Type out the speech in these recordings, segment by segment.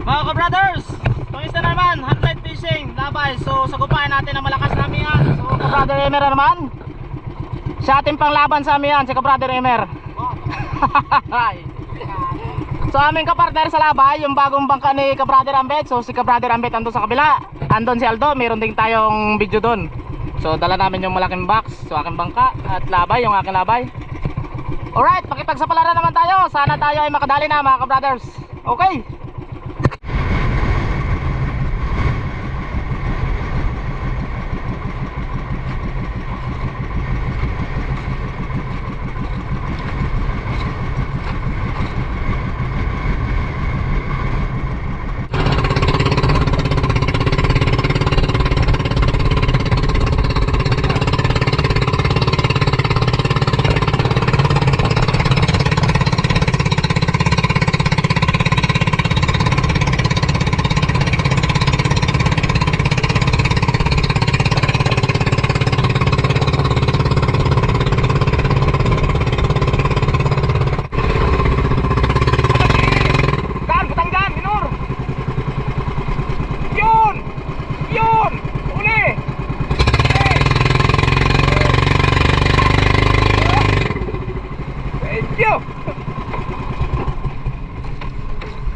Mga ka-brothers, itong isa na naman, handlight fishing, labay. So sagupain natin ang malakas na amihan. So ka-brother Emer naman, siya ating panglaban sa amihan, si ka-brother Emer. So aming kapartner sa labay, yung bagong bangka ni ka-brother Ambet. So si ka-brother Ambet andun sa kabila, andun si Aldo, meron din tayong video dun. So dala namin yung malaking box, so aking bangka at labay, yung aking labay. Alright, pakipagsapalaran naman tayo. Sana tayo ay makadali na mga ka-brothers. Okay.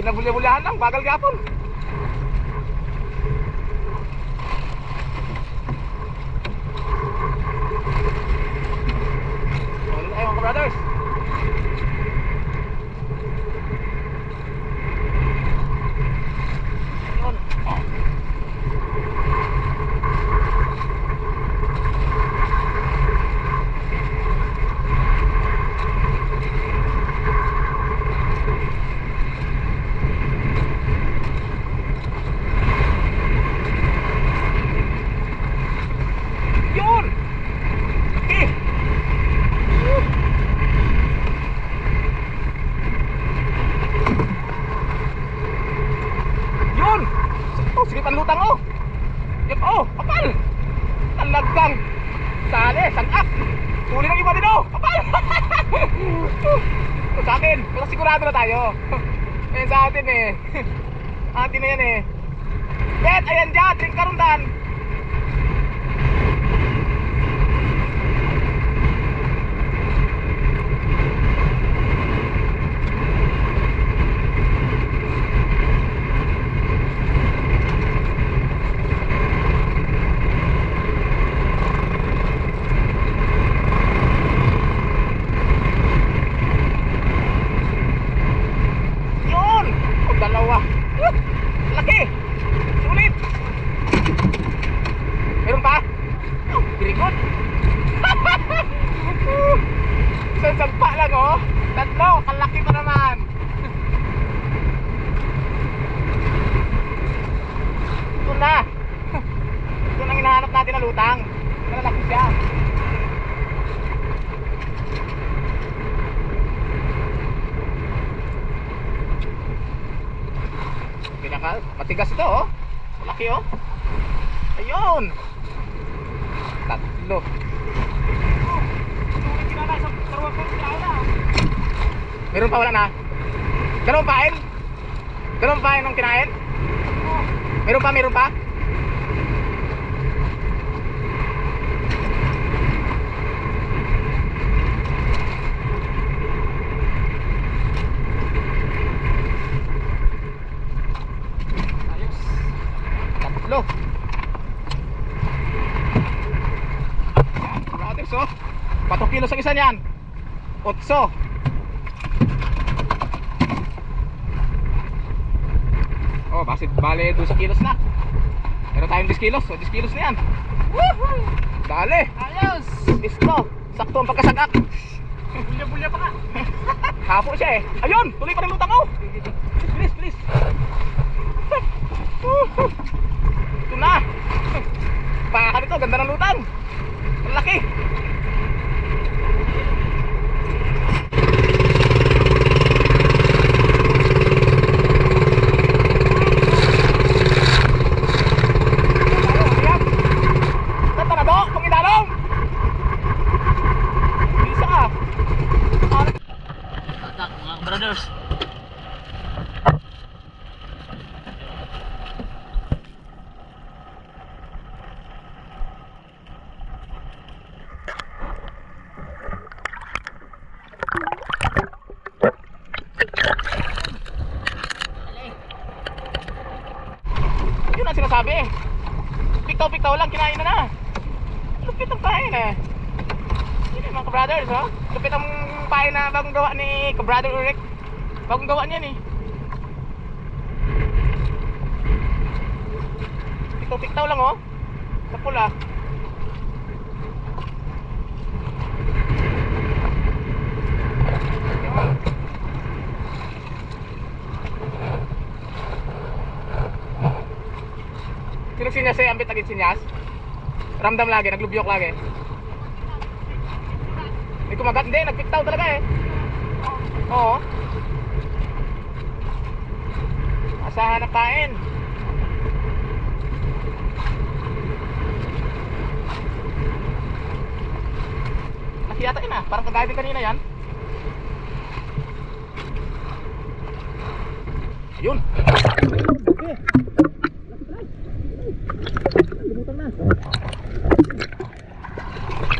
Kinabulya-bulyahan lang, bagal gapon. Ulit tayo mga brothers. Sige panlutang oh. Yep oh, kapal. Talagang sali, sagak. Huli ng iba din oh, kapal. Sa akin, pero sigurado na tayo. Ayan sa atin eh. Atin na yan eh. Bet, ayan dyan, drink karundan. Laki! Sulit! Meron pa? Oh, very good! Isang sampa lang oh! Tatlo! Kalaki pa naman! Ito na! Ito nang hinahanap natin na lutang. Malalaki siya. Matigas ito oh. Malaki oh. Ayun. Tatlo. Meron pa wala na? Dalawang pain? Dalawang pain ng kinain? Meron pa, meron pa? Tatlo. Brothers oh. 4 kilos ang isa niyan. 8. Oh, basit bale 12 kilos na. Meron tayong 10 kilos. So 10 kilos na yan. Woohoo! Dali. Ayos. Listo. Sakto ang pagkasagak. Bulya-bulya pa ka. Hapo siya eh. Ayun, tuloy pa rin lutang oh. Please, please. Ito na. Pakan ito, ganda ng lutang. Ang laki. Brothers, na sinasabi eh. Piktaw-piktaw lang, kinain na. Lupit ang pain eh. Yun mga kabrothers, oh. Lupit ang pain na bagong gawa ni kabrother Eric. Bagong gawa niyan eh. Piktaw-piktaw lang oh. Sa pula. Sino sinyas eh, ambit lagi sinyas? Ramdam lagi, naglubyok lagi. Hindi kumagat, hindi, nagpiktaw talaga eh. Oo. Asahan ang kain. Nakiyata yun ah, parang kagaya din kanina yan. Ayun. Lumutang na.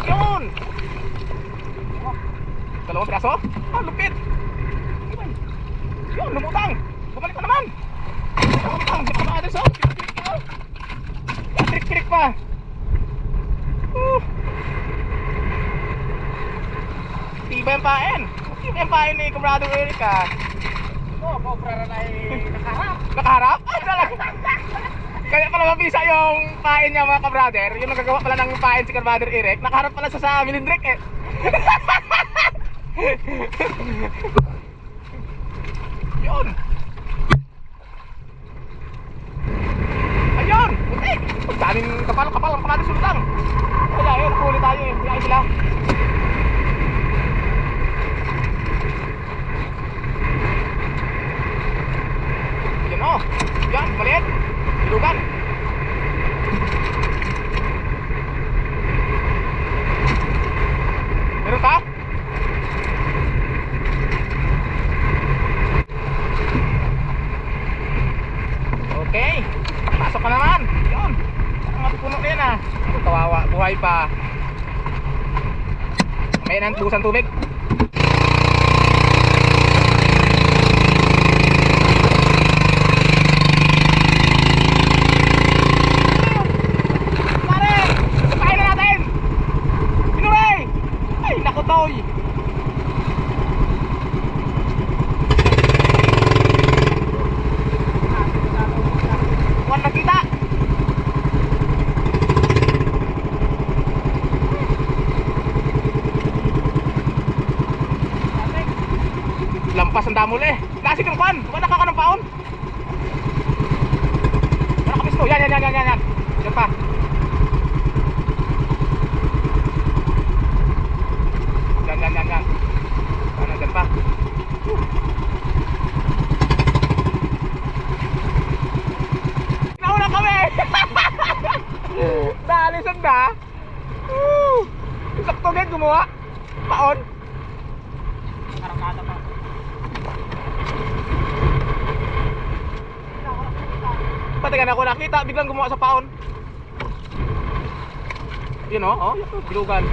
Yun. Dalawang piraso? Ah, lupit. Yun, lumutang. Bumalik na naman. Lumutang, di pa na-address oh. Trik-trik pa. Tiba yung pain. Tiba yung pain ni kabrother Eric ah. Oo, cobra na nakaharap. Nakaharap? Ay, talaga. Kaya pala mabisa yung pain niya mga kabrother. Yung nagagawa pala ng pain si kabrother Eric. Nakaharap pala sa milindrik eh. Yun. Ayun. Butik. Daming kapal ang kamatis sulutang. Wala yun. Huli tayo eh. Huli sila. Yun oh. Yan. Maliit. Ilugan. Meron ka? Okay. Pasok ka naman. Yun. Ang matupuno na yan ah. Kawawa. Buhay pa. May nang busan tubig. Toy. Buwan nakita. Lampas ang damol eh. Kasi kang pan. Bukan nakaka ng paon. Nakapis ko. Yan. Yan pa. Yan. Ano dyan pa? Nauna kami! Naalisan na! Sakto din gumawa! Paon! Karakata pa. Pati ka na ako nakita, biglang gumawa sa paon. Yun o, bilugan.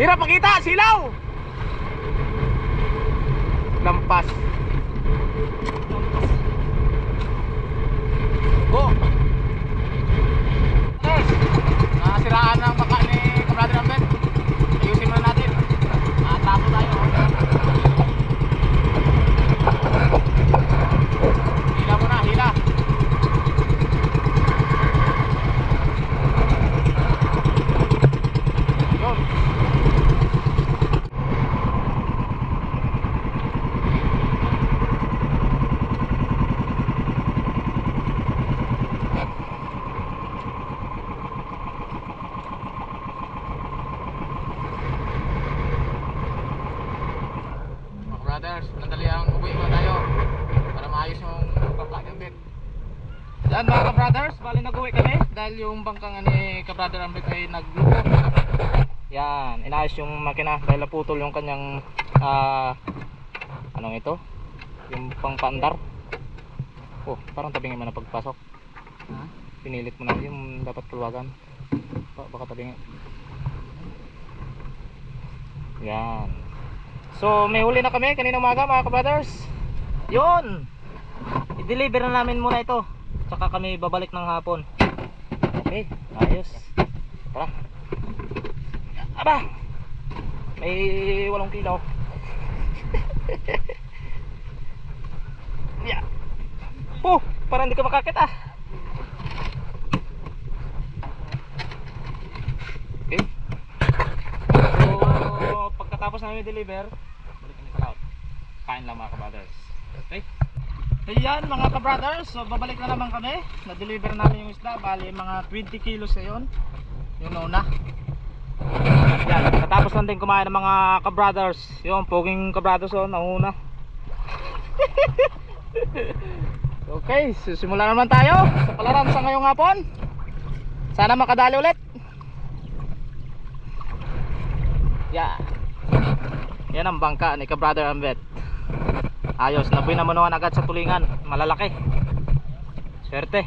Hirap makita, silaw! Lampas. Oh. Nasiraan ng baka ni kabrother Ambet. Ayusin muna natin. Tapo tayo. Hila muna, hila. Yun. Brothers, nandali ang uwi mo tayo para maayos yung bangka ng Ambet. Yan mga ka-brothers, bali nag-uwi kami dahil yung bangkang ni ka-brother Ambet ay nagluko. Yan, inayos yung makina dahil naputol yung kanyang anong ito? Yung pangpaandar. Oh, parang tabingin mo na pagpasok. Pinilit mo na yung dapat kuluwagan. Baka tabingin. Yan. So may huli na kami kanina umaga mga kabrothers. Yun, i-deliver na namin muna ito, tsaka kami babalik ng hapon. Okay, ayos. Tara. Aba, may 8 kilo. Yeah. Parang hindi ka makakit ah. Okay. So pagkatapos namin deliver, balik kami sa laot. Kain lang mga kabrothers. Okay. Ayan mga kabrothers, so babalik na naman kami. Na-deliver namin yung isda, bali mga 20 kilos na yun. Yung una. Yan, natapos lang din kumain ng mga kabrothers. Yung poging kabrothers oh, nauna. Okay, simulan naman tayo sa palaran sa ngayong hapon. Sana makadali ulit. Yan ang bangka ni Kabrother Ambet. Ayos, nabuy na manuhan agad sa tulingan. Malalaki. Swerte.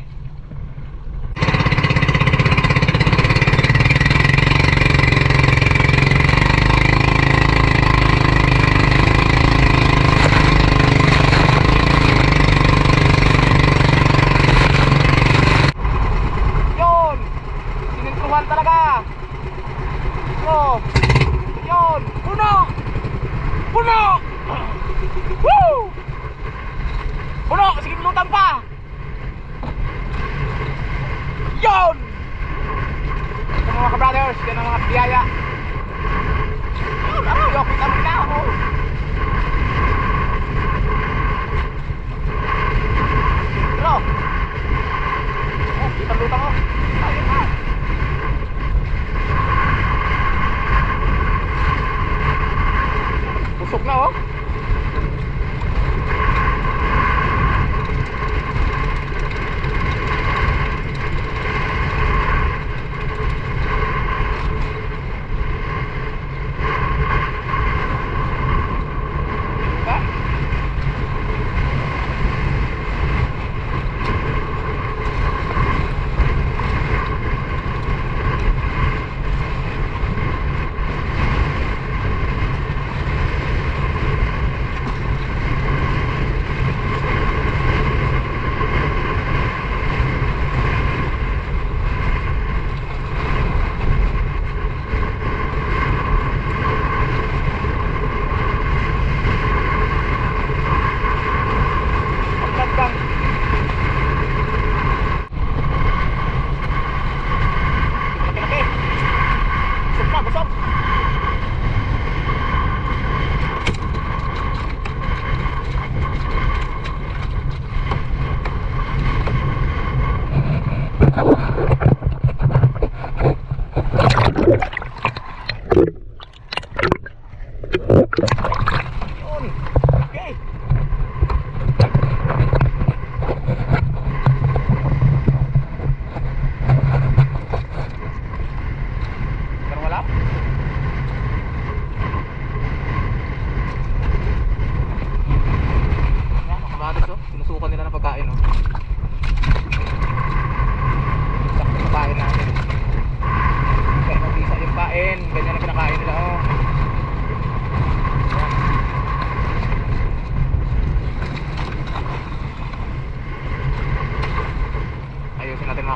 Yun, sinintuhan talaga. Oh, yun, puno. Woo! Puno, sige lutang pa. Yun! Ito mga kabrothers, yan ang mga biyaya. Yun, yung kita mo na ako. Pero, kita lutang ko. Ayun ha. Pusok na oh.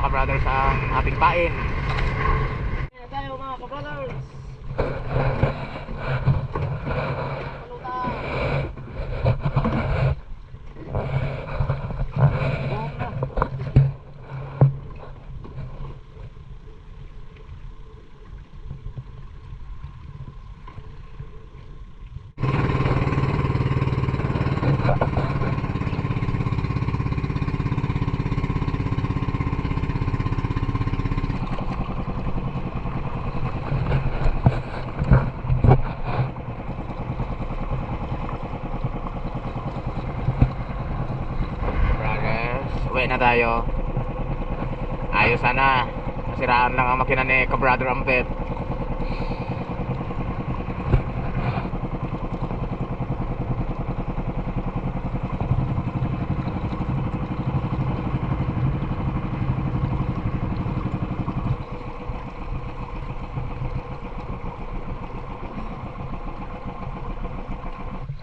Brothers ang ating pain. Kaya tayo mga ka-brothers. Uwi na tayo. Ayos sana. Masiraan lang ang makina ni Kabrother Ambet.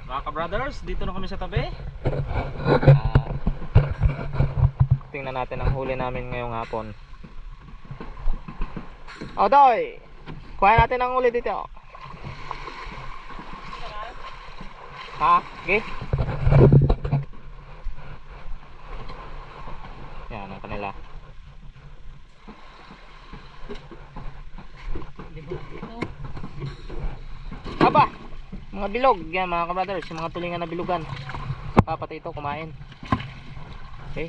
Mga ka-brothers, dito na kami sa tabi. Tingnan natin ang huli namin ngayong hapon. Odoy! Kuha natin ang huli dito. Ha? Okay? Yan ang kanila. Aba! Mga bilog. Yan mga ka-brothers. Yung mga tulingan na bilugan. Saka pati ito kumain. Okay.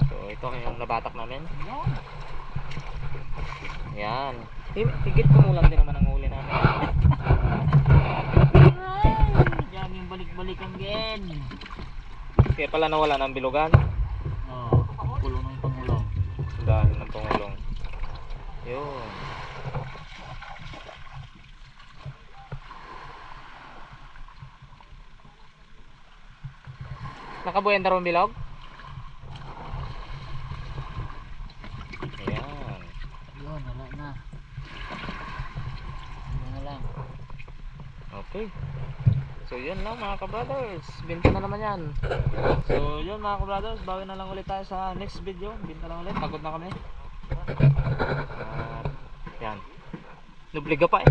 So ito yung nabatak namin. Yan. Higit kumulang din naman ang huli namin. Yan yung balik-balikan gen. Kaya pala nawala ng bilugan. Oh, pulo ng pangulong. Dahil ng pangulong. Yun. Nakabuyan darong bilog? Ayan. Yun, wala na. Yun na lang. Okay. So yun lang mga ka-brothers. Binta na naman yan. So yun mga ka-brothers. Bawi na lang ulit tayo sa next video. Binta lang ulit. Pagod na kami. Yan. Nubliga pa eh.